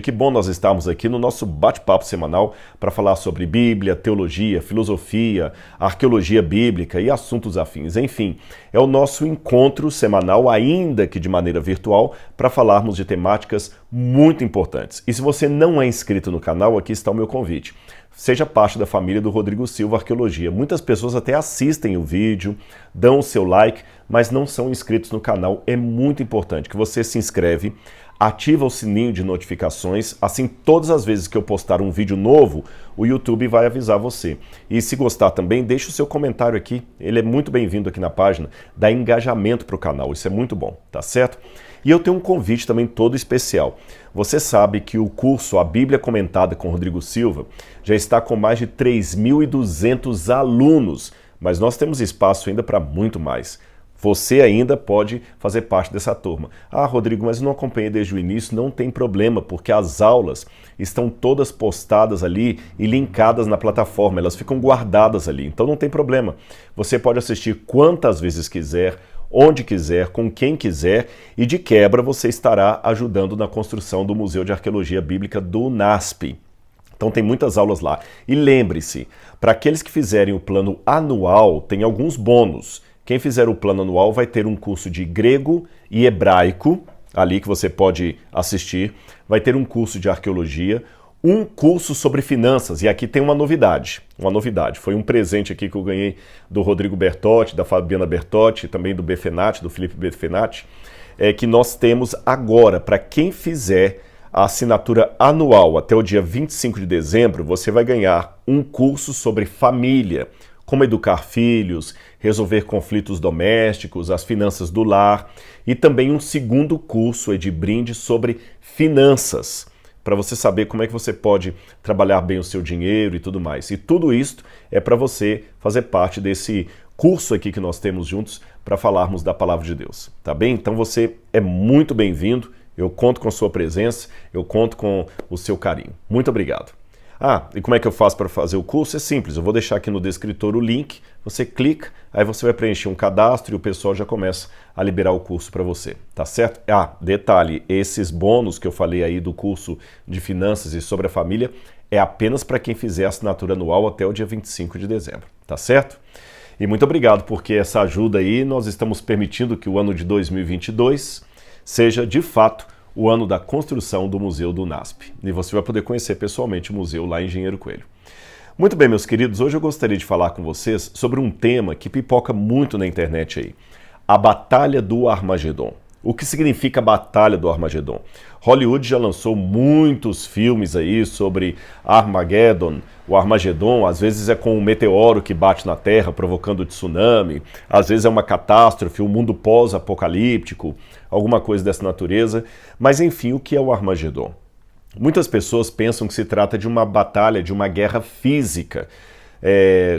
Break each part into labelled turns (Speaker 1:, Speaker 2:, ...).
Speaker 1: Que bom nós estarmos aqui no nosso bate-papo semanal para falar sobre Bíblia, teologia, filosofia, arqueologia bíblica e assuntos afins. Enfim, é o nosso encontro semanal, ainda que de maneira virtual, para falarmos de temáticas muito importantes. E se você não é inscrito no canal, aqui está o meu convite. Seja parte da família do Rodrigo Silva Arqueologia. Muitas pessoas até assistem o vídeo, dão o seu like, mas não são inscritos no canal. É muito importante que você se inscreve, ativa o sininho de notificações, assim todas as vezes que eu postar um vídeo novo, o YouTube vai avisar você. E se gostar também, deixe o seu comentário aqui, ele é muito bem-vindo aqui na página, dá engajamento para o canal, isso é muito bom, tá certo? E eu tenho um convite também todo especial. Você sabe que o curso A Bíblia Comentada com Rodrigo Silva já está com mais de 3.200 alunos, mas nós temos espaço ainda para muito mais. Você ainda pode fazer parte dessa turma. Ah, Rodrigo, mas eu não acompanhei desde o início. Não tem problema, porque as aulas estão todas postadas ali e linkadas na plataforma. Elas ficam guardadas ali, então não tem problema. Você pode assistir quantas vezes quiser, onde quiser, com quem quiser, e de quebra você estará ajudando na construção do Museu de Arqueologia Bíblica do NASP. Então tem muitas aulas lá. E lembre-se, para aqueles que fizerem o plano anual, tem alguns bônus. Quem fizer o plano anual vai ter um curso de grego e hebraico, ali que você pode assistir, vai ter um curso de arqueologia, um curso sobre finanças, e aqui tem uma novidade, foi um presente aqui que eu ganhei do Rodrigo Bertotti, da Fabiana Bertotti, também do Befenati, do Felipe Befenati, que nós temos agora, para quem fizer a assinatura anual até o dia 25 de dezembro, você vai ganhar um curso sobre família, como educar filhos, resolver conflitos domésticos, as finanças do lar, e também um segundo curso de brinde sobre finanças, para você saber como é que você pode trabalhar bem o seu dinheiro e tudo mais. E tudo isso é para você fazer parte desse curso aqui que nós temos juntos para falarmos da Palavra de Deus, tá bem? Então você é muito bem-vindo, eu conto com a sua presença, eu conto com o seu carinho. Muito obrigado. Ah, e como é que eu faço para fazer o curso? É simples, eu vou deixar aqui no descritor o link, você clica, aí você vai preencher um cadastro e o pessoal já começa a liberar o curso para você, tá certo? Ah, detalhe, esses bônus que eu falei aí do curso de finanças e sobre a família é apenas para quem fizer a assinatura anual até o dia 25 de dezembro, tá certo? E muito obrigado, porque essa ajuda aí nós estamos permitindo que o ano de 2022 seja de fato o ano da construção do Museu do NASP. E você vai poder conhecer pessoalmente o museu lá em Engenheiro Coelho. Muito bem, meus queridos, hoje eu gostaria de falar com vocês sobre um tema que pipoca muito na internet aí. A Batalha do Armagedon. O que significa a Batalha do Armagedon? Hollywood já lançou muitos filmes aí sobre Armageddon. O Armagedon, às vezes é com um meteoro que bate na Terra provocando tsunami, às vezes é uma catástrofe, um mundo pós-apocalíptico, alguma coisa dessa natureza. Mas enfim, o que é o Armagedon? Muitas pessoas pensam que se trata de uma batalha, de uma guerra física.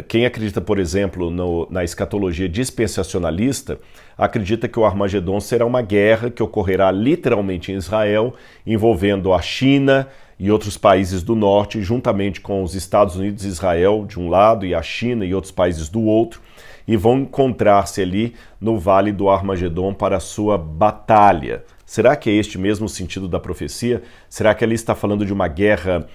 Speaker 1: Quem acredita, por exemplo, na escatologia dispensacionalista, acredita que o Armagedon será uma guerra que ocorrerá literalmente em Israel, envolvendo a China e outros países do norte, juntamente com os Estados Unidos e Israel de um lado e a China e outros países do outro, e vão encontrar-se ali no Vale do Armagedon para a sua batalha. Será que é este mesmo o sentido da profecia? Será que ali está falando de uma guerra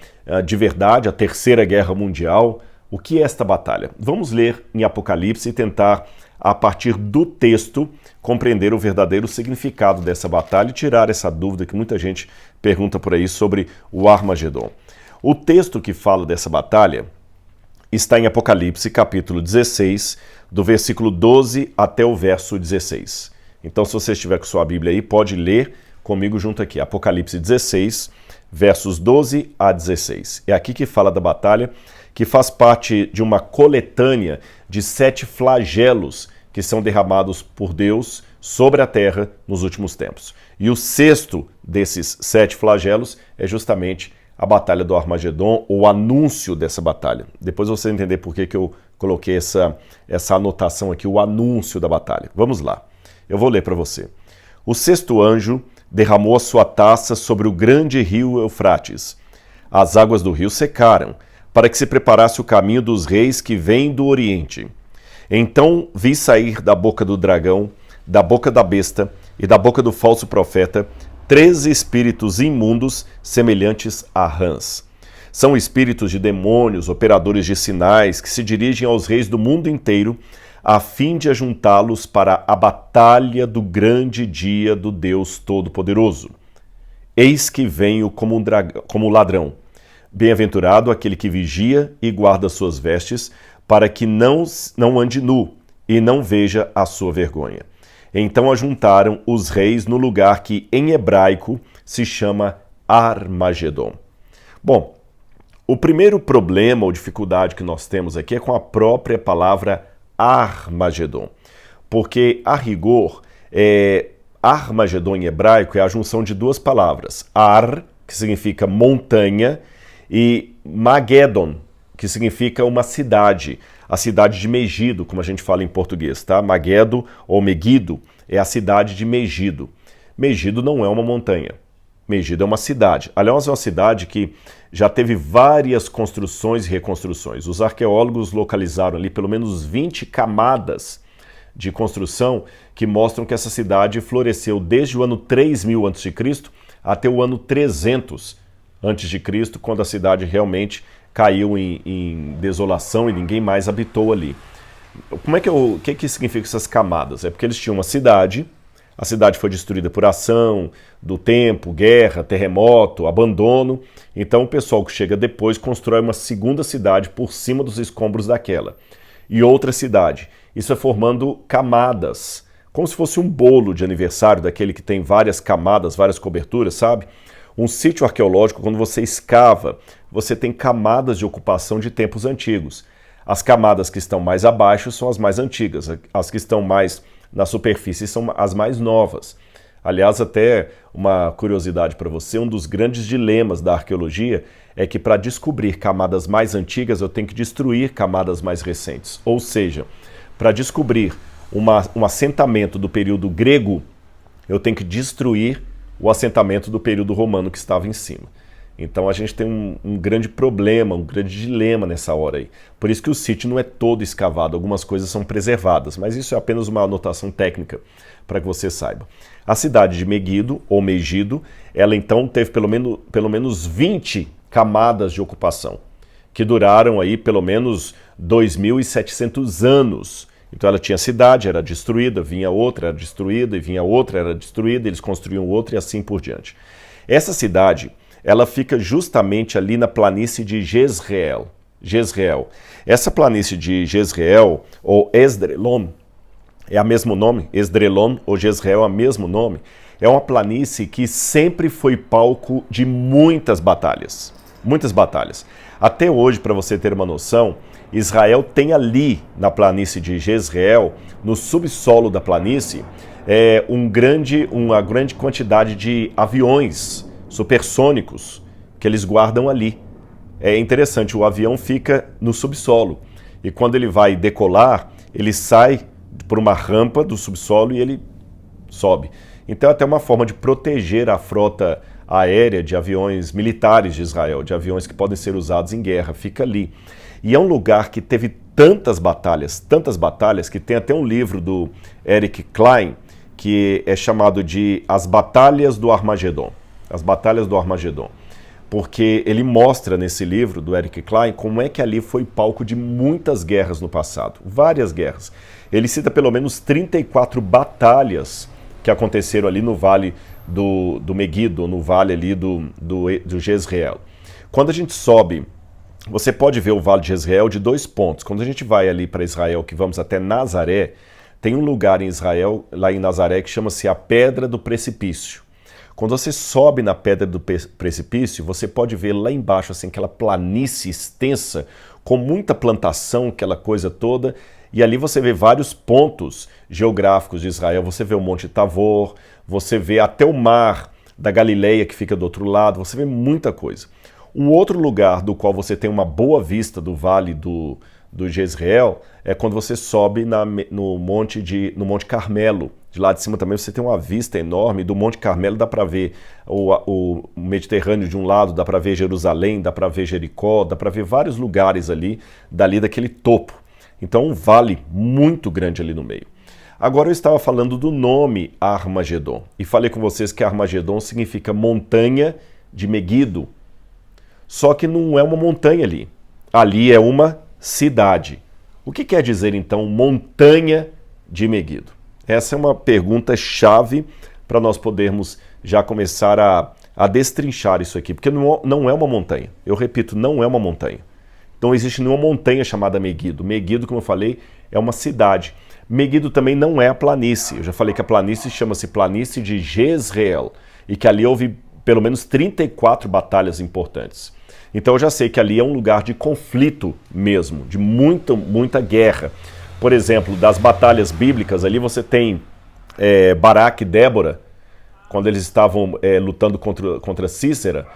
Speaker 1: de verdade, a Terceira Guerra Mundial? O que é esta batalha? Vamos ler em Apocalipse e tentar, a partir do texto, compreender o verdadeiro significado dessa batalha e tirar essa dúvida que muita gente pergunta por aí sobre o Armagedon. O texto que fala dessa batalha está em Apocalipse, capítulo 16, do versículo 12 até o verso 16. Então, se você estiver com sua Bíblia aí, pode ler comigo junto aqui. Apocalipse 16, versos 12 a 16. É aqui que fala da batalha, que faz parte de uma coletânea de 7 flagelos que são derramados por Deus sobre a terra nos últimos tempos. E o sexto desses 7 flagelos é justamente a Batalha do Armagedon, o anúncio dessa batalha. Depois você vai entender por que eu coloquei essa anotação aqui, o anúncio da batalha. Vamos lá, eu vou ler para você. O sexto anjo derramou a sua taça sobre o grande rio Eufrates. As águas do rio secaram, para que se preparasse o caminho dos reis que vêm do Oriente. Então vi sair da boca do dragão, da boca da besta e da boca do falso profeta 13 espíritos imundos semelhantes a rãs. São espíritos de demônios, operadores de sinais, que se dirigem aos reis do mundo inteiro a fim de ajuntá-los para a batalha do grande dia do Deus Todo-Poderoso. Eis que venho como ladrão. Bem-aventurado aquele que vigia e guarda suas vestes, para que não ande nu e não veja a sua vergonha. Então ajuntaram os reis no lugar que em hebraico se chama Armagedon. Bom, o primeiro problema ou dificuldade que nós temos aqui é com a própria palavra Armagedon, porque a rigor, Armagedon em hebraico é a junção de duas palavras, Ar, que significa montanha, e Magedon, que significa uma cidade, a cidade de Megido, como a gente fala em português, tá? Magedo ou Megido é a cidade de Megido. Megido não é uma montanha, Megido é uma cidade. Aliás, é uma cidade que já teve várias construções e reconstruções. Os arqueólogos localizaram ali pelo menos 20 camadas de construção que mostram que essa cidade floresceu desde o ano 3000 a.C. até o ano 300 a.C., quando a cidade realmente caiu em desolação e ninguém mais habitou ali. O que significa essas camadas? É porque eles tinham uma cidade, a cidade foi destruída por ação do tempo, guerra, terremoto, abandono. Então o pessoal que chega depois constrói uma segunda cidade por cima dos escombros daquela. E outra cidade. Isso é formando camadas, como se fosse um bolo de aniversário, daquele que tem várias camadas, várias coberturas, sabe? Um sítio arqueológico, quando você escava, você tem camadas de ocupação de tempos antigos. As camadas que estão mais abaixo são as mais antigas, as que estão mais na superfície são as mais novas. Aliás, até uma curiosidade para você, um dos grandes dilemas da arqueologia é que para descobrir camadas mais antigas eu tenho que destruir camadas mais recentes. Ou seja, para descobrir um assentamento do período grego, eu tenho que destruir o assentamento do período romano que estava em cima. Então a gente tem um grande problema, um grande dilema nessa hora aí. Por isso que o sítio não é todo escavado, algumas coisas são preservadas, mas isso é apenas uma anotação técnica para que você saiba. A cidade de Megido, ou Megido, ela então teve pelo menos 20 camadas de ocupação, que duraram aí pelo menos 2.700 anos. Então ela tinha cidade, era destruída, vinha outra, era destruída, e vinha outra, era destruída, eles construíam outra e assim por diante. Essa cidade, ela fica justamente ali na planície de Jezreel. Essa planície de Jezreel, ou Esdrelon, é o mesmo nome, Esdrelon ou Jezreel é o mesmo nome, é uma planície que sempre foi palco de muitas batalhas. Muitas batalhas. Até hoje, para você ter uma noção, Israel tem ali, na planície de Jezreel, no subsolo da planície, uma grande quantidade de aviões supersônicos que eles guardam ali. É interessante, o avião fica no subsolo e quando ele vai decolar, ele sai por uma rampa do subsolo e ele sobe. Então é até uma forma de proteger a frota aérea de aviões militares de Israel, de aviões que podem ser usados em guerra, fica ali. E é um lugar que teve tantas batalhas, que tem até um livro do Eric Klein, que é chamado de As Batalhas do Armagedon. As Batalhas do Armagedon. Porque ele mostra nesse livro do Eric Klein como é que ali foi palco de muitas guerras no passado, várias guerras. Ele cita pelo menos 34 batalhas que aconteceram ali no vale do Megido, no vale ali do Jezreel. Quando a gente sobe, você pode ver o vale de Jezreel de 2 pontos. Quando a gente vai ali para Israel, que vamos até Nazaré, tem um lugar em Israel, lá em Nazaré, que chama-se a Pedra do Precipício. Quando você sobe na Pedra do Precipício, você pode ver lá embaixo assim, aquela planície extensa, com muita plantação, aquela coisa toda, e ali você vê vários pontos geográficos de Israel. Você vê o Monte Tabor, você vê até o mar da Galileia que fica do outro lado, você vê muita coisa. Um outro lugar do qual você tem uma boa vista do vale do Jezreel é quando você sobe no Monte Carmelo. De lá de cima também você tem uma vista enorme. Do Monte Carmelo dá para ver o Mediterrâneo de um lado, dá para ver Jerusalém, dá para ver Jericó, dá para ver vários lugares ali, daquele topo. Então um vale muito grande ali no meio. Agora eu estava falando do nome Armagedon e falei com vocês que Armagedon significa montanha de Meguido. Só que não é uma montanha ali. Ali é uma cidade. O que quer dizer então montanha de Meguido? Essa é uma pergunta chave para nós podermos já começar a destrinchar isso aqui, porque não é uma montanha. Eu repito, não é uma montanha. Não existe nenhuma montanha chamada Meguido. Meguido, como eu falei, é uma cidade. Meguido também não é a planície. Eu já falei que a planície chama-se Planície de Jezreel e que ali houve pelo menos 34 batalhas importantes. Então eu já sei que ali é um lugar de conflito mesmo, de muita guerra. Por exemplo, das batalhas bíblicas, ali você tem Baraque e Débora, quando eles estavam lutando contra Cícera,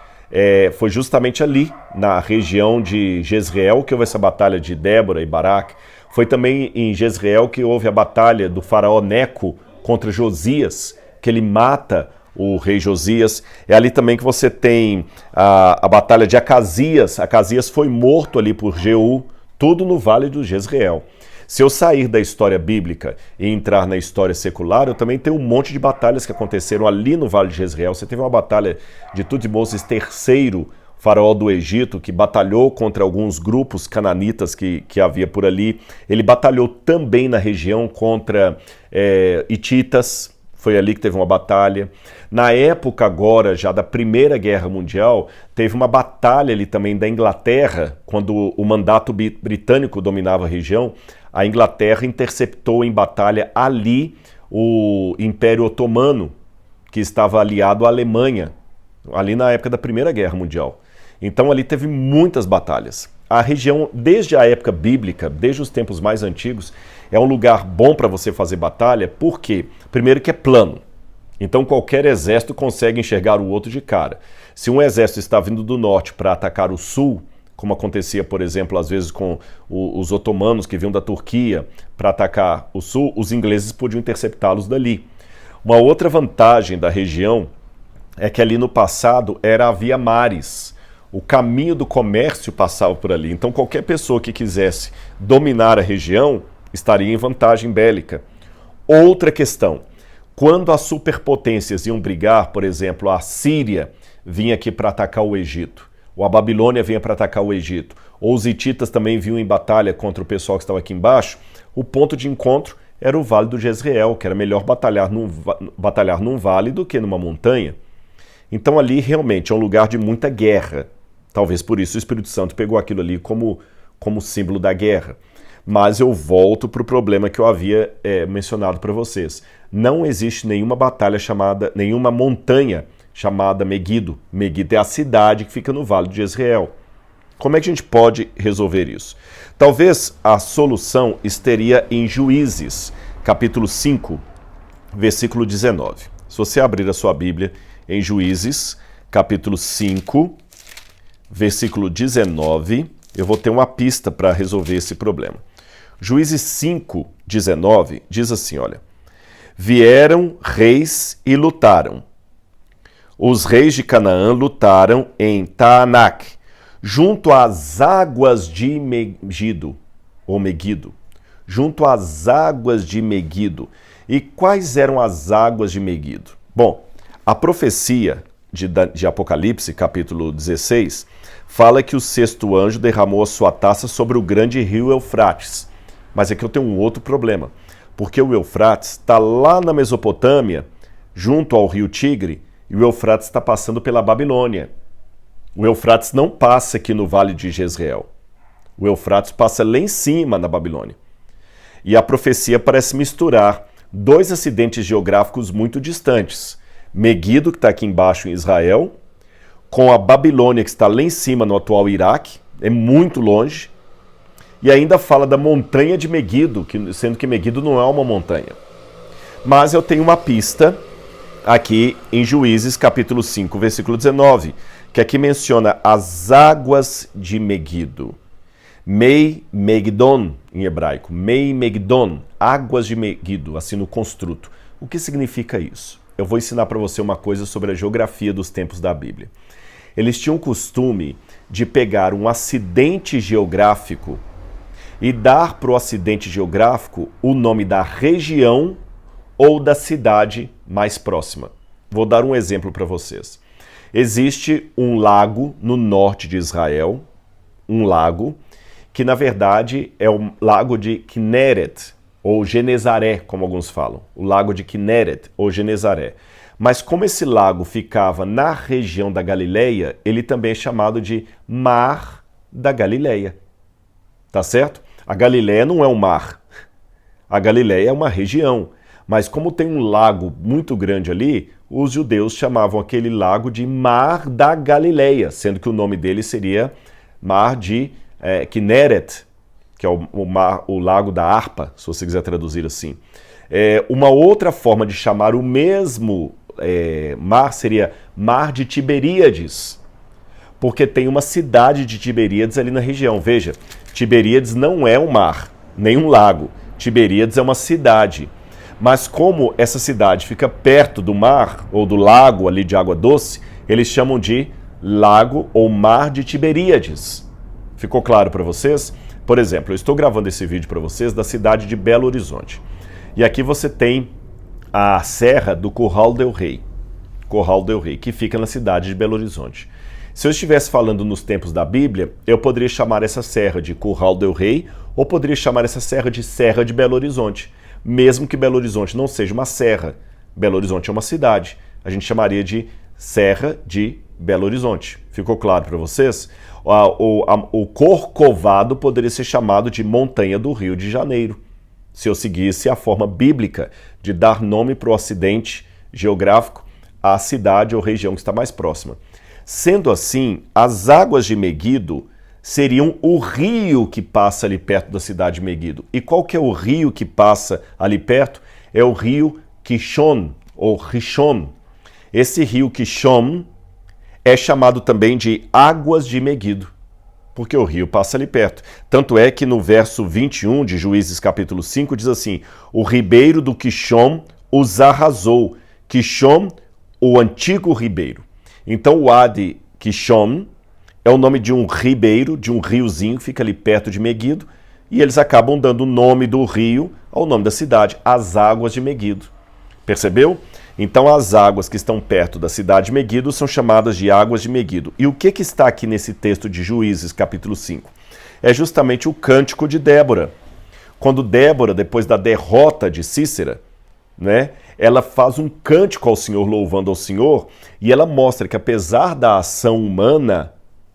Speaker 1: foi justamente ali, na região de Jezreel, que houve essa batalha de Débora e Baraque. Foi também em Jezreel que houve a batalha do faraó Neco contra Josias, que ele mata o rei Josias. É ali também que você tem a batalha de Acasias. Acasias foi morto ali por Jeú, tudo no Vale do Jezreel. Se eu sair da história bíblica e entrar na história secular, eu também tenho um monte de batalhas que aconteceram ali no Vale de Jezreel. Você teve uma batalha de Tutmoses III, faraó do Egito, que batalhou contra alguns grupos cananitas que havia por ali. Ele batalhou também na região contra hititas. Foi ali que teve uma batalha. Na época agora, já da Primeira Guerra Mundial, teve uma batalha ali também da Inglaterra, quando o mandato britânico dominava a região. A Inglaterra interceptou em batalha ali o Império Otomano, que estava aliado à Alemanha, ali na época da Primeira Guerra Mundial. Então ali teve muitas batalhas. A região, desde a época bíblica, desde os tempos mais antigos, é um lugar bom para você fazer batalha, por quê? Primeiro que é plano. Então qualquer exército consegue enxergar o outro de cara. Se um exército está vindo do norte para atacar o sul, como acontecia, por exemplo, às vezes com os otomanos que vinham da Turquia para atacar o sul, os ingleses podiam interceptá-los dali. Uma outra vantagem da região é que ali no passado havia mares. O caminho do comércio passava por ali. Então qualquer pessoa que quisesse dominar a região estaria em vantagem bélica. Outra questão, quando as superpotências iam brigar, por exemplo, a Síria vinha aqui para atacar o Egito, ou a Babilônia vinha para atacar o Egito, ou os hititas também vinham em batalha contra o pessoal que estava aqui embaixo, o ponto de encontro era o Vale do Jezreel, que era melhor batalhar num vale do que numa montanha. Então ali realmente é um lugar de muita guerra. Talvez por isso o Espírito Santo pegou aquilo ali como símbolo da guerra. Mas eu volto para o problema que eu havia mencionado para vocês. Não existe nenhuma nenhuma montanha chamada Meguido. Meguido é a cidade que fica no Vale de Jezreel. Como é que a gente pode resolver isso? Talvez a solução estaria em Juízes, capítulo 5, versículo 19. Se você abrir a sua Bíblia em Juízes, capítulo 5, versículo 19, eu vou ter uma pista para resolver esse problema. Juízes 5, 19 diz assim, olha: vieram reis e lutaram. Os reis de Canaã lutaram em Taanac, junto às águas de Megido, ou Meguido. Junto às águas de Meguido. E quais eram as águas de Meguido? Bom, a profecia de Apocalipse, capítulo 16, fala que o sexto anjo derramou a sua taça sobre o grande rio Eufrates. Mas aqui eu tenho um outro problema, porque o Eufrates está lá na Mesopotâmia, junto ao rio Tigre, e o Eufrates está passando pela Babilônia. O Eufrates não passa aqui no Vale de Jezreel. O Eufrates passa lá em cima, na Babilônia. E a profecia parece misturar dois acidentes geográficos muito distantes. Meguido, que está aqui embaixo em Israel, com a Babilônia, que está lá em cima no atual Iraque, é muito longe. E ainda fala da montanha de Meguido, sendo que Meguido não é uma montanha. Mas eu tenho uma pista aqui em Juízes, capítulo 5, versículo 19, que aqui menciona as águas de Meguido. Mei Megidon, em hebraico. Mei Megidon, águas de Meguido, assim no construto. O que significa isso? Eu vou ensinar para você uma coisa sobre a geografia dos tempos da Bíblia. Eles tinham o costume de pegar um acidente geográfico e dar para o acidente geográfico o nome da região ou da cidade mais próxima. Vou dar um exemplo para vocês. Existe um lago no norte de Israel, um lago que na verdade é o lago de Kinneret, ou Genezaré, como alguns falam. O lago de Kinneret, ou Genezaré. Mas como esse lago ficava na região da Galileia, ele também é chamado de Mar da Galileia. Tá certo? A Galileia não é um mar. A Galileia é uma região. Mas como tem um lago muito grande ali, os judeus chamavam aquele lago de Mar da Galileia, sendo que o nome dele seria Mar de Kinneret, que é o lago da harpa, se você quiser traduzir assim. Uma outra forma de chamar o mesmo mar seria Mar de Tiberíades, porque tem uma cidade de Tiberíades ali na região. Veja, Tiberíades não é um mar, nem um lago. Tiberíades é uma cidade. Mas como essa cidade fica perto do mar, ou do lago ali de água doce, eles chamam de Lago ou Mar de Tiberíades. Ficou claro para vocês? Por exemplo, eu estou gravando esse vídeo para vocês da cidade de Belo Horizonte. E aqui você tem a serra do Curral del Rei. Curral del Rei, que fica na cidade de Belo Horizonte. Se eu estivesse falando nos tempos da Bíblia, eu poderia chamar essa serra de Curral del Rei, ou poderia chamar essa serra de Serra de Belo Horizonte. Mesmo que Belo Horizonte não seja uma serra. Belo Horizonte é uma cidade. A gente chamaria de Serra de Belo Horizonte. Ficou claro para vocês? O Corcovado poderia ser chamado de Montanha do Rio de Janeiro, se eu seguisse a forma bíblica de dar nome para o acidente geográfico à cidade ou região que está mais próxima. Sendo assim, as águas de Meguido seriam o rio que passa ali perto da cidade de Meguido. E qual que é o rio que passa ali perto? É o rio Kishon, ou Rishon. Esse rio Kishon é chamado também de Águas de Meguido, porque o rio passa ali perto. Tanto é que no verso 21 de Juízes capítulo 5 diz assim: o ribeiro do Kishon os arrasou. Kishon, o antigo ribeiro. Então o Adi Kishon é o nome de um ribeiro, de um riozinho que fica ali perto de Meguido, e eles acabam dando o nome do rio ao nome da cidade, as Águas de Meguido. Percebeu? Então as águas que estão perto da cidade de Meguido são chamadas de Águas de Meguido. E o que está aqui nesse texto de Juízes, capítulo 5? É justamente o cântico de Débora. Quando Débora, depois da derrota de Cícera, né, ela faz um cântico ao Senhor, louvando ao Senhor, e ela mostra que apesar da ação humana,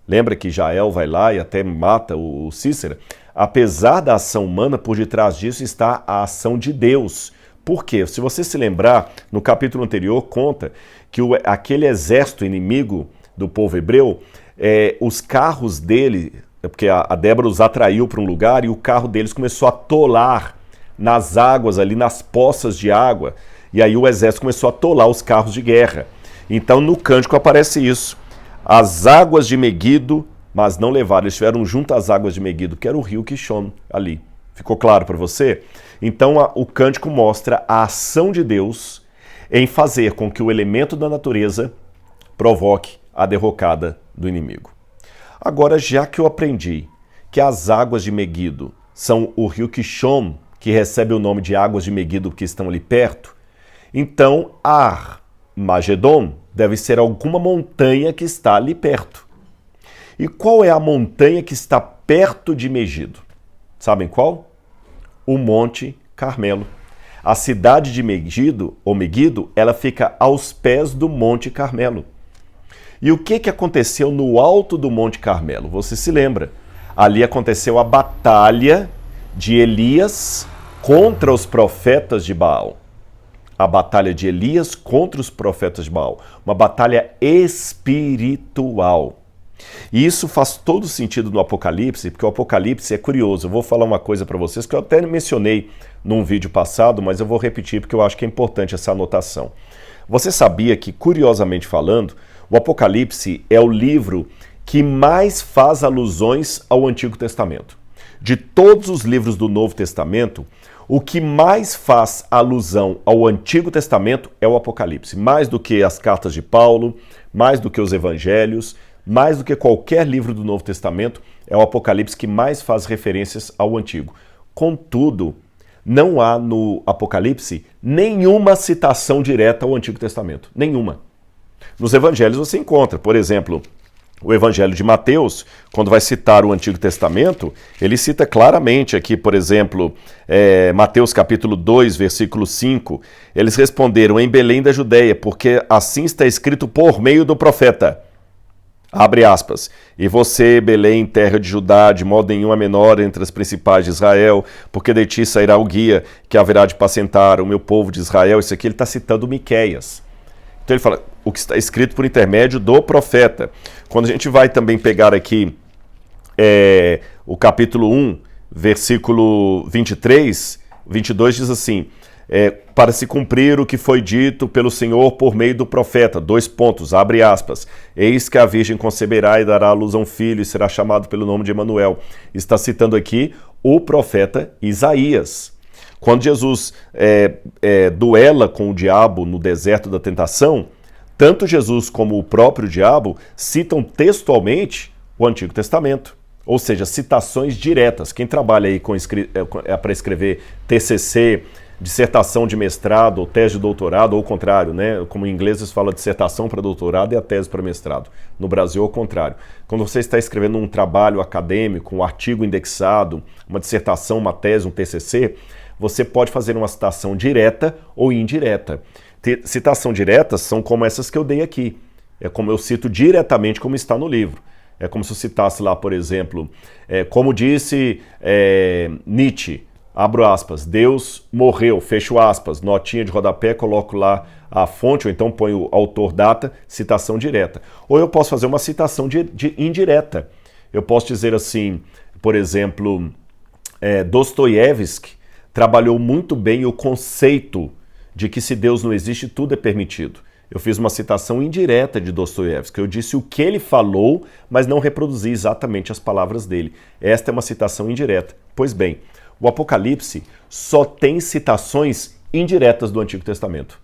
Speaker 1: lembra que Jael vai lá e até mata o Cícera? Apesar da ação humana, por detrás disso está a ação de Deus. Por quê? Se você se lembrar, no capítulo anterior conta que aquele exército inimigo do povo hebreu, os carros dele, porque a Débora os atraiu para um lugar e o carro deles começou a atolar nas águas ali, nas poças de água, e aí o exército começou a atolar os carros de guerra. Então no cântico aparece isso. As águas de Meguido, mas não levaram, eles estiveram junto às águas de Meguido, que era o rio Kishon ali. Ficou claro para você? Então o cântico mostra a ação de Deus em fazer com que o elemento da natureza provoque a derrocada do inimigo. Agora, já que eu aprendi que as águas de Meguido são o rio Kishon, que recebe o nome de águas de Meguido que estão ali perto, então Ar-Magedon deve ser alguma montanha que está ali perto. E qual é a montanha que está perto de Megido? Sabem qual? O Monte Carmelo. A cidade de Megido, ou Meguido, ela fica aos pés do Monte Carmelo. E o que aconteceu no alto do Monte Carmelo? Você se lembra? Ali aconteceu a batalha de Elias contra os profetas de Baal. A batalha de Elias contra os profetas de Baal. Uma batalha espiritual. E isso faz todo sentido no Apocalipse, porque o Apocalipse é curioso. Eu vou falar uma coisa para vocês que eu até mencionei num vídeo passado, mas eu vou repetir porque eu acho que é importante essa anotação. Você sabia que, curiosamente falando, o Apocalipse é o livro que mais faz alusões ao Antigo Testamento? De todos os livros do Novo Testamento, o que mais faz alusão ao Antigo Testamento é o Apocalipse. Mais do que as cartas de Paulo, mais do que os evangelhos, mais do que qualquer livro do Novo Testamento, é o Apocalipse que mais faz referências ao Antigo. Contudo, não há no Apocalipse nenhuma citação direta ao Antigo Testamento. Nenhuma. Nos Evangelhos você encontra, por exemplo, o Evangelho de Mateus, quando vai citar o Antigo Testamento, ele cita claramente aqui, por exemplo, Mateus capítulo 2, versículo 5, eles responderam em Belém da Judéia, porque assim está escrito por meio do profeta. Abre aspas. E você, Belém, terra de Judá, de modo nenhum é menor entre as principais de Israel, porque de ti sairá o guia que haverá de pacentar o meu povo de Israel. Isso aqui ele está citando Miqueias. Então ele fala o que está escrito por intermédio do profeta. Quando a gente vai também pegar aqui o capítulo 1, versículo 23, 22 diz assim, para se cumprir o que foi dito pelo Senhor por meio do profeta, abre aspas, eis que a virgem conceberá e dará à luz a um filho e será chamado pelo nome de Emanuel. Está citando aqui o profeta Isaías. Quando Jesus duela com o diabo no deserto da tentação, tanto Jesus como o próprio diabo citam textualmente o Antigo Testamento. Ou seja, citações diretas. Quem trabalha aí para escrever TCC, dissertação de mestrado ou tese de doutorado, ou o contrário, né? Como em inglês eles falam dissertação para doutorado e a tese para mestrado. No Brasil é o contrário. Quando você está escrevendo um trabalho acadêmico, um artigo indexado, uma dissertação, uma tese, um TCC, você pode fazer uma citação direta ou indireta. Citação diretas são como essas que eu dei aqui. É como eu cito diretamente como está no livro. É como se eu citasse lá, por exemplo, como disse Nietzsche, abro aspas, Deus morreu, fecho aspas, notinha de rodapé, coloco lá a fonte, ou então ponho autor, data, citação direta. Ou eu posso fazer uma citação indireta. Eu posso dizer assim, por exemplo, Dostoiévski trabalhou muito bem o conceito de que se Deus não existe, tudo é permitido. Eu fiz uma citação indireta de Dostoiévski. Eu disse o que ele falou, mas não reproduzi exatamente as palavras dele. Esta é uma citação indireta. Pois bem, o Apocalipse só tem citações indiretas do Antigo Testamento.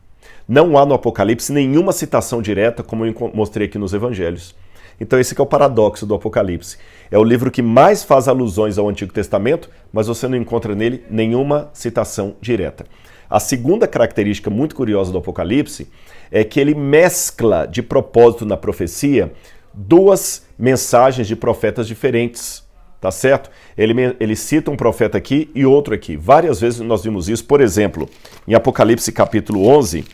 Speaker 1: Não há no Apocalipse nenhuma citação direta, como eu mostrei aqui nos Evangelhos. Então esse que é o paradoxo do Apocalipse. É o livro que mais faz alusões ao Antigo Testamento, mas você não encontra nele nenhuma citação direta. A segunda característica muito curiosa do Apocalipse é que ele mescla de propósito na profecia duas mensagens de profetas diferentes, tá certo? Ele cita um profeta aqui e outro aqui. Várias vezes nós vimos isso, por exemplo, em Apocalipse capítulo 11,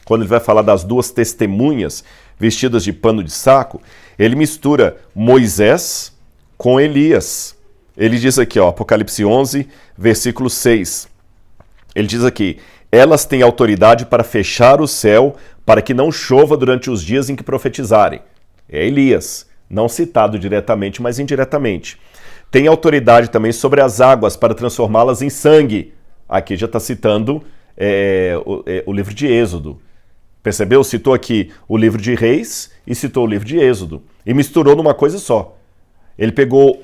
Speaker 1: quando ele vai falar das duas testemunhas vestidas de pano de saco, ele mistura Moisés com Elias. Ele diz aqui, Apocalipse 11, versículo 6. Ele diz aqui, elas têm autoridade para fechar o céu, para que não chova durante os dias em que profetizarem. É Elias, não citado diretamente, mas indiretamente. Tem autoridade também sobre as águas, para transformá-las em sangue. Aqui já está citando o livro de Êxodo. Percebeu? Citou aqui o livro de Reis e citou o livro de Êxodo. E misturou numa coisa só. Ele pegou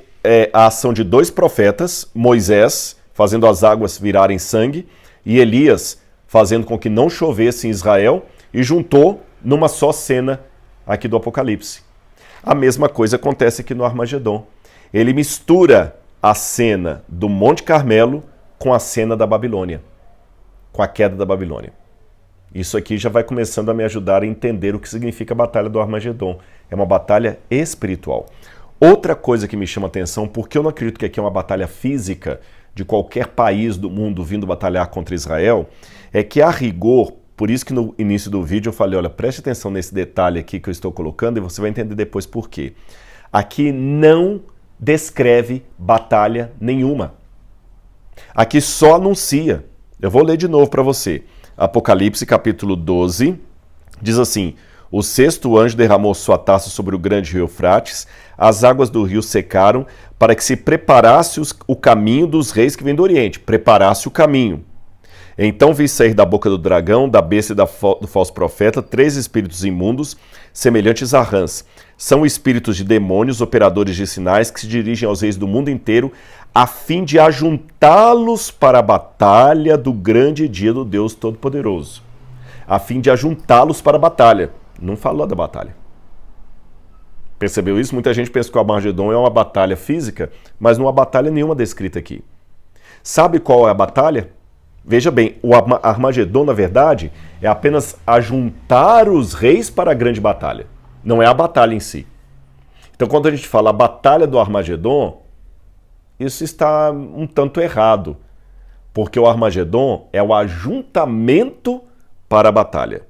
Speaker 1: a ação de dois profetas, Moisés, fazendo as águas virarem sangue, e Elias fazendo com que não chovesse em Israel, e juntou numa só cena aqui do Apocalipse. A mesma coisa acontece aqui no Armagedon. Ele mistura a cena do Monte Carmelo com a cena da Babilônia, com a queda da Babilônia. Isso aqui já vai começando a me ajudar a entender o que significa a Batalha do Armagedon. É uma batalha espiritual. Outra coisa que me chama a atenção, porque eu não acredito que aqui é uma batalha física de qualquer país do mundo vindo batalhar contra Israel, é que a rigor, por isso que no início do vídeo eu falei, olha, preste atenção nesse detalhe aqui que eu estou colocando e você vai entender depois por quê. Aqui não descreve batalha nenhuma. Aqui só anuncia. Eu vou ler de novo para você. Apocalipse capítulo 12 diz assim, o sexto anjo derramou sua taça sobre o grande rio Eufrates, as águas do rio secaram para que se preparasse o caminho dos reis que vêm do Oriente, preparasse o caminho. Então vi sair da boca do dragão, da besta e do falso profeta, 3 espíritos imundos, semelhantes a rãs. São espíritos de demônios, operadores de sinais, que se dirigem aos reis do mundo inteiro, a fim de ajuntá-los para a batalha do grande dia do Deus Todo-Poderoso. A fim de ajuntá-los para a batalha. Não falou da batalha. Percebeu isso? Muita gente pensa que o Armagedon é uma batalha física, mas não há batalha nenhuma descrita aqui. Sabe qual é a batalha? Veja bem, o Armagedon, na verdade, é apenas ajuntar os reis para a grande batalha. Não é a batalha em si. Então, quando a gente fala a batalha do Armagedon, isso está um tanto errado. Porque o Armagedon é o ajuntamento para a batalha.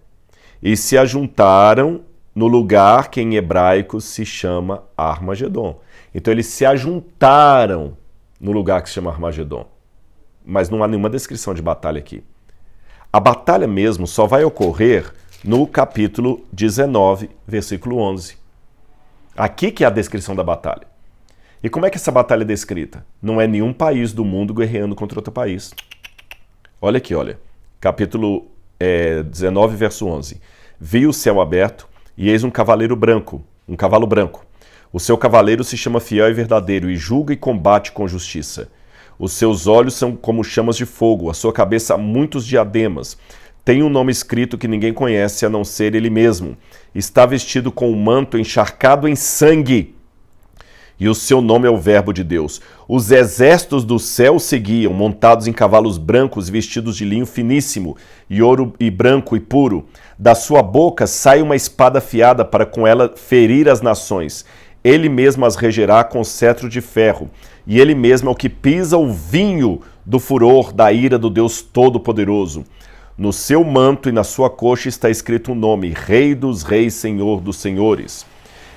Speaker 1: E se ajuntaram no lugar que em hebraico se chama Armagedon. Então eles se ajuntaram no lugar que se chama Armagedon. Mas não há nenhuma descrição de batalha aqui. A batalha mesmo só vai ocorrer no capítulo 19, versículo 11. Aqui que é a descrição da batalha. E como é que essa batalha é descrita? Não é nenhum país do mundo guerreando contra outro país. Olha aqui, olha. Capítulo 19, verso 11. Vi o céu aberto e eis um cavalo branco. O seu cavaleiro se chama Fiel e Verdadeiro e julga e combate com justiça. Os seus olhos são como chamas de fogo, a sua cabeça muitos diademas. Tem um nome escrito que ninguém conhece a não ser ele mesmo. Está vestido com um manto encharcado em sangue. E o seu nome é o Verbo de Deus. Os exércitos do céu seguiam, montados em cavalos brancos, vestidos de linho finíssimo, e ouro e branco e puro. Da sua boca sai uma espada afiada para com ela ferir as nações. Ele mesmo as regerá com cetro de ferro. E ele mesmo é o que pisa o vinho do furor da ira do Deus Todo-Poderoso. No seu manto e na sua coxa está escrito um nome, Rei dos Reis, Senhor dos Senhores.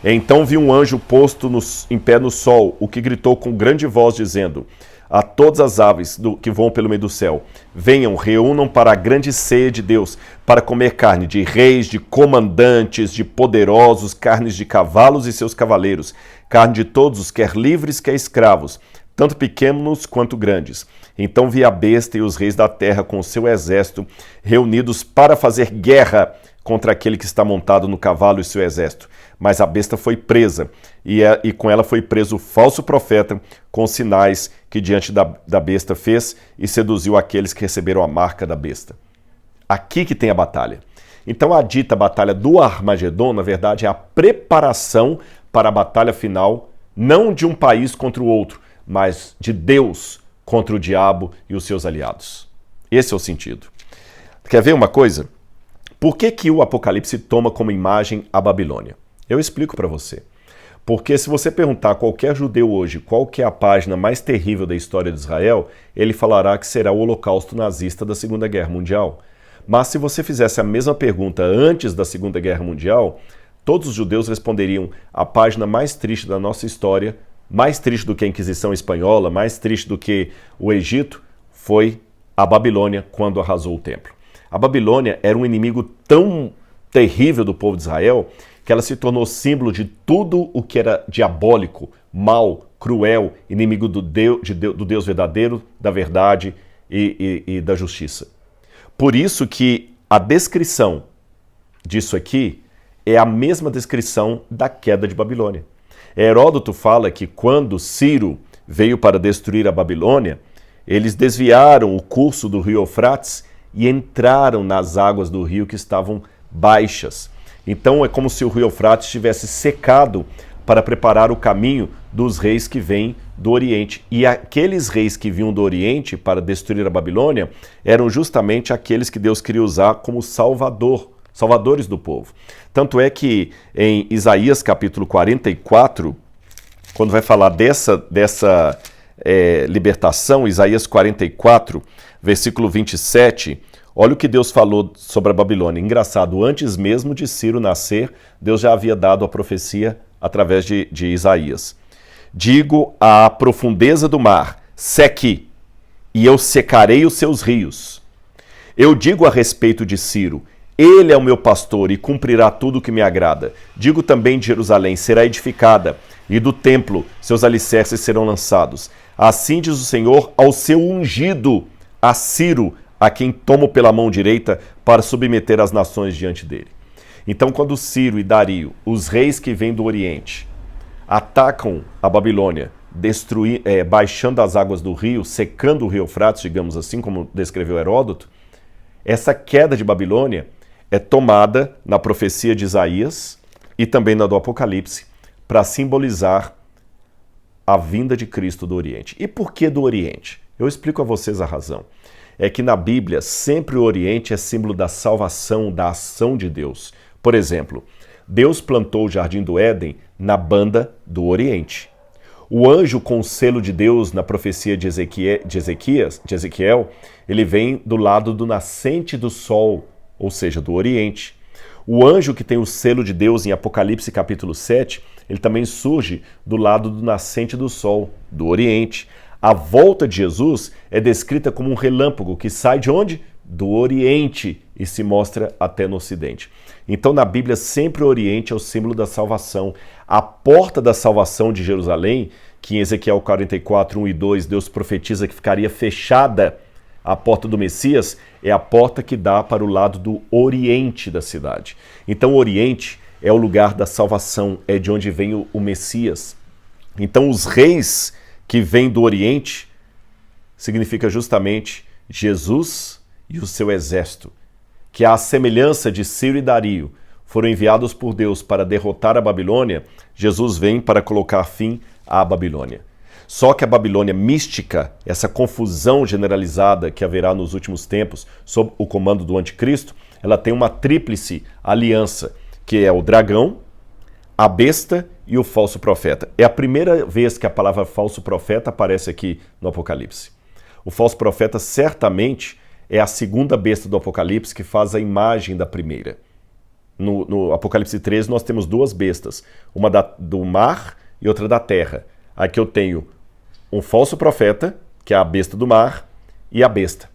Speaker 1: Então vi um anjo posto em pé no sol, o que gritou com grande voz, dizendo a todas as aves que voam pelo meio do céu: venham, reúnam para a grande ceia de Deus, para comer carne de reis, de comandantes, de poderosos, carnes de cavalos e seus cavaleiros, carne de todos, quer livres, quer escravos, tanto pequenos quanto grandes. Então vi a besta e os reis da terra com o seu exército reunidos para fazer guerra contra aquele que está montado no cavalo e seu exército. Mas a besta foi presa, e com ela foi preso o falso profeta, com os sinais que diante da besta fez, e seduziu aqueles que receberam a marca da besta. Aqui que tem a batalha. Então a dita batalha do Armagedon, na verdade, é a preparação para a batalha final, não de um país contra o outro, mas de Deus contra o diabo e os seus aliados. Esse é o sentido. Quer ver uma coisa? Por que o Apocalipse toma como imagem a Babilônia? Eu explico para você. Porque se você perguntar a qualquer judeu hoje qual que é a página mais terrível da história de Israel, ele falará que será o Holocausto nazista da Segunda Guerra Mundial. Mas se você fizesse a mesma pergunta antes da Segunda Guerra Mundial, todos os judeus responderiam: a página mais triste da nossa história, mais triste do que a Inquisição Espanhola, mais triste do que o Egito, foi a Babilônia quando arrasou o templo. A Babilônia era um inimigo tão terrível do povo de Israel que ela se tornou símbolo de tudo o que era diabólico, mal, cruel, inimigo do Deus verdadeiro, da verdade e da justiça. Por isso que a descrição disso aqui é a mesma descrição da queda de Babilônia. Heródoto fala que quando Ciro veio para destruir a Babilônia, eles desviaram o curso do rio Eufrates e entraram nas águas do rio que estavam baixas. Então é como se o rio Eufrates tivesse secado para preparar o caminho dos reis que vêm do Oriente. E aqueles reis que vinham do Oriente para destruir a Babilônia eram justamente aqueles que Deus queria usar como salvadores do povo. Tanto é que em Isaías capítulo 44, quando vai falar dessa libertação, Isaías 44, versículo 27, olha o que Deus falou sobre a Babilônia. Engraçado, antes mesmo de Ciro nascer, Deus já havia dado a profecia através de Isaías. Digo à profundeza do mar, seque, e eu secarei os seus rios. Eu digo a respeito de Ciro, ele é o meu pastor e cumprirá tudo o que me agrada. Digo também de Jerusalém, será edificada, e do templo seus alicerces serão lançados. Assim diz o Senhor ao seu ungido, a Ciro, a quem tomo pela mão direita para submeter as nações diante dele. Então, quando Ciro e Dario, os reis que vêm do Oriente, atacam a Babilônia, baixando as águas do rio, secando o rio Eufrates, digamos assim, como descreveu Heródoto, essa queda de Babilônia é tomada na profecia de Isaías e também na do Apocalipse para simbolizar a vinda de Cristo do Oriente. E por que do Oriente? Eu explico a vocês a razão. É que na Bíblia sempre o Oriente é símbolo da salvação, da ação de Deus. Por exemplo, Deus plantou o Jardim do Éden na banda do Oriente. O anjo com o selo de Deus na profecia de Ezequiel, ele vem do lado do nascente do sol, ou seja, do Oriente. O anjo que tem o selo de Deus em Apocalipse capítulo 7, ele também surge do lado do nascente do sol, do Oriente. A volta de Jesus é descrita como um relâmpago que sai de onde? Do Oriente e se mostra até no Ocidente. Então, na Bíblia, sempre o Oriente é o símbolo da salvação. A porta da salvação de Jerusalém, que em Ezequiel 44, 1 e 2, Deus profetiza que ficaria fechada a porta do Messias, é a porta que dá para o lado do Oriente da cidade. Então, o Oriente é o lugar da salvação, é de onde vem o Messias. Então, os reis que vêm do Oriente significa justamente Jesus e o seu exército, que à semelhança de Ciro e Dario foram enviados por Deus para derrotar a Babilônia, Jesus vem para colocar fim à Babilônia. Só que a Babilônia mística, essa confusão generalizada que haverá nos últimos tempos sob o comando do anticristo, ela tem uma tríplice aliança, que é o dragão, a besta e o falso profeta. É a primeira vez que a palavra falso profeta aparece aqui no Apocalipse. O falso profeta certamente é a segunda besta do Apocalipse que faz a imagem da primeira. No Apocalipse 13 nós temos duas bestas, uma do mar e outra da terra. Aqui eu tenho um falso profeta, que é a besta do mar, e a besta.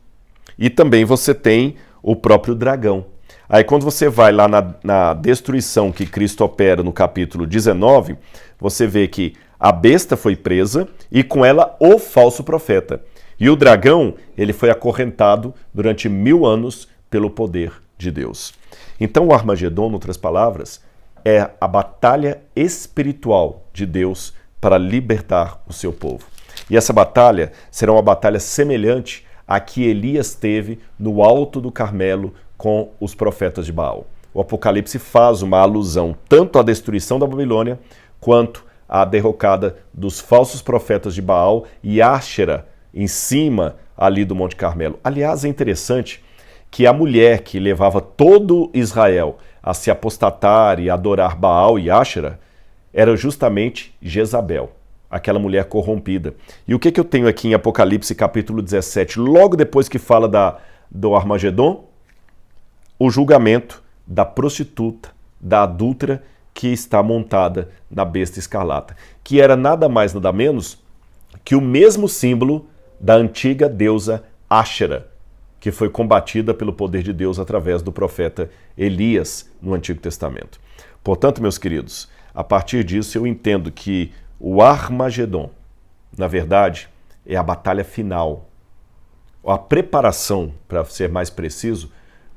Speaker 1: E também você tem o próprio dragão. Aí quando você vai lá na destruição que Cristo opera no capítulo 19, você vê que a besta foi presa e com ela o falso profeta. E o dragão, ele foi acorrentado durante 1000 anos pelo poder de Deus. Então o Armagedon, em outras palavras, é a batalha espiritual de Deus para libertar o seu povo. E essa batalha será uma batalha semelhante à que Elias teve no alto do Carmelo com os profetas de Baal. O Apocalipse faz uma alusão tanto à destruição da Babilônia quanto à derrocada dos falsos profetas de Baal e Áxera em cima ali do Monte Carmelo. Aliás, é interessante que a mulher que levava todo Israel a se apostatar e adorar Baal e Áxera era justamente Jezabel, aquela mulher corrompida. E o que eu tenho aqui em Apocalipse capítulo 17, logo depois que fala do Armagedon? O julgamento da prostituta, da adúltera que está montada na besta escarlata, que era nada mais nada menos que o mesmo símbolo da antiga deusa Áxera, que foi combatida pelo poder de Deus através do profeta Elias no Antigo Testamento. Portanto, meus queridos, a partir disso eu entendo que o Armagedon, na verdade, é a batalha final, a preparação, para ser mais preciso,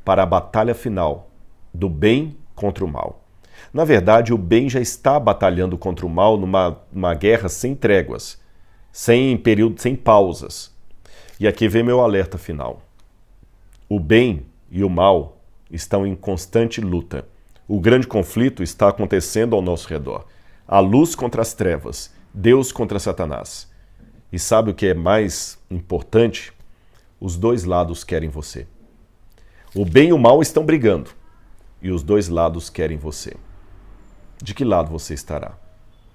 Speaker 1: para a batalha final do bem contra o mal. Na verdade, o bem já está batalhando contra o mal numa guerra sem tréguas, sem pausas. E aqui vem meu alerta final. O bem e o mal estão em constante luta. O grande conflito está acontecendo ao nosso redor. A luz contra as trevas, Deus contra Satanás. E sabe o que é mais importante? Os dois lados querem você. O bem e o mal estão brigando e os dois lados querem você. De que lado você estará?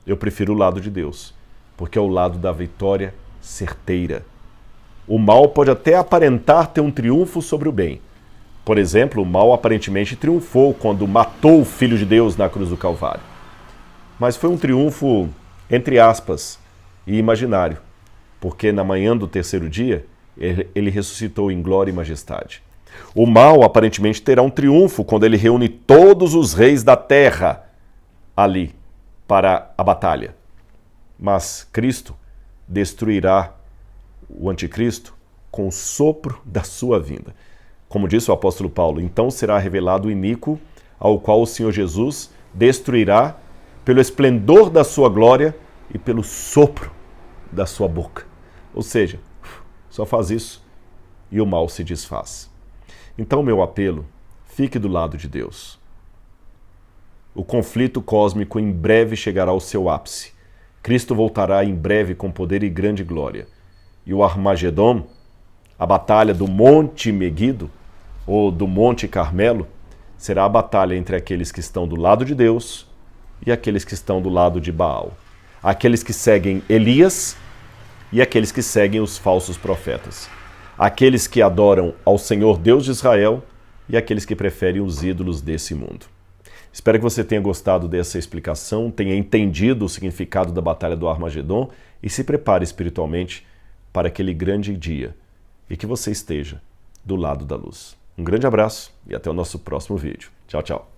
Speaker 1: Eu prefiro o lado de Deus, porque é o lado da vitória certeira. O mal pode até aparentar ter um triunfo sobre o bem. Por exemplo, o mal aparentemente triunfou quando matou o Filho de Deus na cruz do Calvário. Mas foi um triunfo, entre aspas, e imaginário, porque na manhã do terceiro dia, ele ressuscitou em glória e majestade. O mal aparentemente terá um triunfo quando ele reúne todos os reis da terra ali para a batalha. Mas Cristo destruirá o anticristo com o sopro da sua vinda. Como disse o apóstolo Paulo, então será revelado o iníquo, ao qual o Senhor Jesus destruirá pelo esplendor da sua glória e pelo sopro da sua boca. Ou seja, só faz isso e o mal se desfaz. Então, meu apelo, fique do lado de Deus. O conflito cósmico em breve chegará ao seu ápice. Cristo voltará em breve com poder e grande glória. E o Armagedon, a batalha do Monte Meguido, ou do Monte Carmelo, será a batalha entre aqueles que estão do lado de Deus e aqueles que estão do lado de Baal. Aqueles que seguem Elias e aqueles que seguem os falsos profetas. Aqueles que adoram ao Senhor Deus de Israel e aqueles que preferem os ídolos desse mundo. Espero que você tenha gostado dessa explicação, tenha entendido o significado da Batalha do Armagedon e se prepare espiritualmente para aquele grande dia e que você esteja do lado da luz. Um grande abraço e até o nosso próximo vídeo. Tchau, tchau.